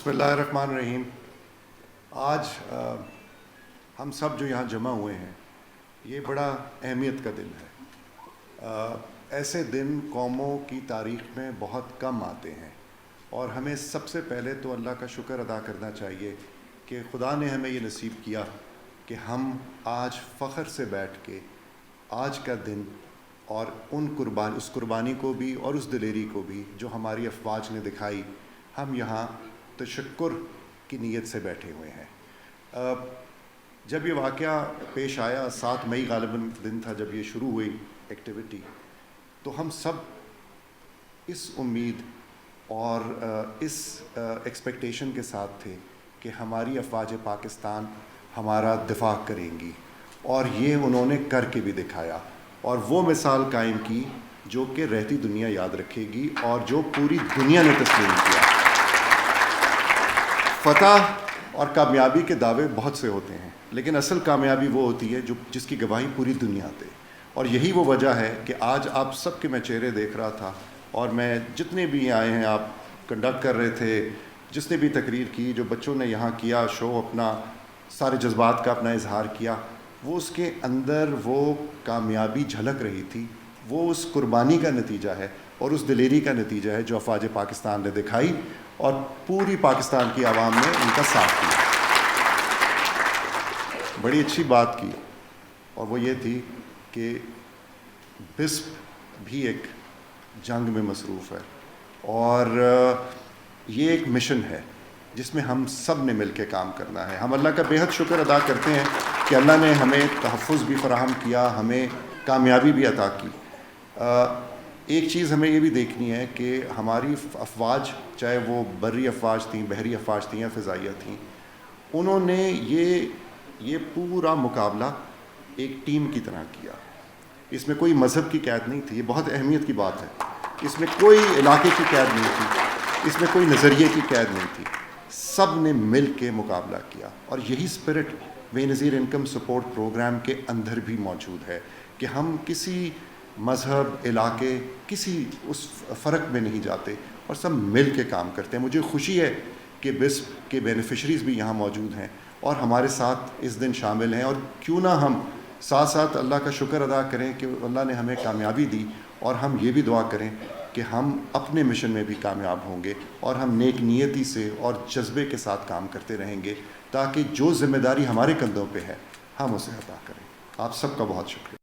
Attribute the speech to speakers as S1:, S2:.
S1: بسم اللہ الرحمن الرحیم۔ آج ہم سب جو یہاں جمع ہوئے ہیں، یہ بڑا اہمیت کا دن ہے۔ ایسے دن قوموں کی تاریخ میں بہت کم آتے ہیں، اور ہمیں سب سے پہلے تو اللہ کا شکر ادا کرنا چاہیے کہ خدا نے ہمیں یہ نصیب کیا کہ ہم آج فخر سے بیٹھ کے آج کا دن اور اس قربانی کو بھی اور اس دلیری کو بھی جو ہماری افواج نے دکھائی، ہم یہاں تشکر کی نیت سے بیٹھے ہوئے ہیں۔ جب یہ واقعہ پیش آیا، 7 مئی غالباً دن تھا جب یہ شروع ہوئی ایکٹیویٹی، تو ہم سب اس امید اور اس ایکسپیکٹیشن کے ساتھ تھے کہ ہماری افواج پاکستان ہمارا دفاع کریں گی، اور یہ انہوں نے کر کے بھی دکھایا، اور وہ مثال قائم کی جو کہ رہتی دنیا یاد رکھے گی اور جو پوری دنیا نے تسلیم کیا۔ فتح اور کامیابی کے دعوے بہت سے ہوتے ہیں، لیکن اصل کامیابی وہ ہوتی ہے جس کی گواہی پوری دنیا دے، اور یہی وہ وجہ ہے کہ آج آپ سب کے میں چہرے دیکھ رہا تھا، اور میں جتنے بھی آئے ہیں، آپ کنڈکٹ کر رہے تھے، جس نے بھی تقریر کی، جو بچوں نے یہاں کیا شو، اپنا سارے جذبات کا اپنا اظہار کیا، وہ اس کے اندر وہ کامیابی جھلک رہی تھی۔ وہ اس قربانی کا نتیجہ ہے اور اس دلیری کا نتیجہ ہے جو افواج پاکستان نے دکھائی، اور پوری پاکستان کی عوام نے ان کا ساتھ دیا۔ بڑی اچھی بات کی، اور وہ یہ تھی کہ بسپ بھی ایک جنگ میں مصروف ہے، اور یہ ایک مشن ہے جس میں ہم سب نے مل کے کام کرنا ہے۔ ہم اللہ کا بے حد شکر ادا کرتے ہیں کہ اللہ نے ہمیں تحفظ بھی فراہم کیا، ہمیں کامیابی بھی عطا کی۔ ایک چیز ہمیں یہ بھی دیکھنی ہے کہ ہماری افواج، چاہے وہ بری افواج تھیں، بحری افواج تھیں یا فضائیہ تھیں، انہوں نے یہ پورا مقابلہ ایک ٹیم کی طرح کیا۔ اس میں کوئی مذہب کی قید نہیں تھی، یہ بہت اہمیت کی بات ہے۔ اس میں کوئی علاقے کی قید نہیں تھی، اس میں کوئی نظریے کی قید نہیں تھی، سب نے مل کے مقابلہ کیا، اور یہی اسپرٹ بے نظیر انکم سپورٹ پروگرام کے اندر بھی موجود ہے کہ ہم کسی مذہب، علاقے، کسی اس فرق میں نہیں جاتے، اور سب مل کے کام کرتے ہیں۔ مجھے خوشی ہے کہ بسپ کے بینیفیشریز بھی یہاں موجود ہیں اور ہمارے ساتھ اس دن شامل ہیں، اور کیوں نہ ہم ساتھ ساتھ اللہ کا شکر ادا کریں کہ اللہ نے ہمیں کامیابی دی، اور ہم یہ بھی دعا کریں کہ ہم اپنے مشن میں بھی کامیاب ہوں گے، اور ہم نیک نیتی سے اور جذبے کے ساتھ کام کرتے رہیں گے، تاکہ جو ذمہ داری ہمارے کندھوں پہ ہے ہم اسے عطا کریں۔ آپ سب کا بہت شکریہ۔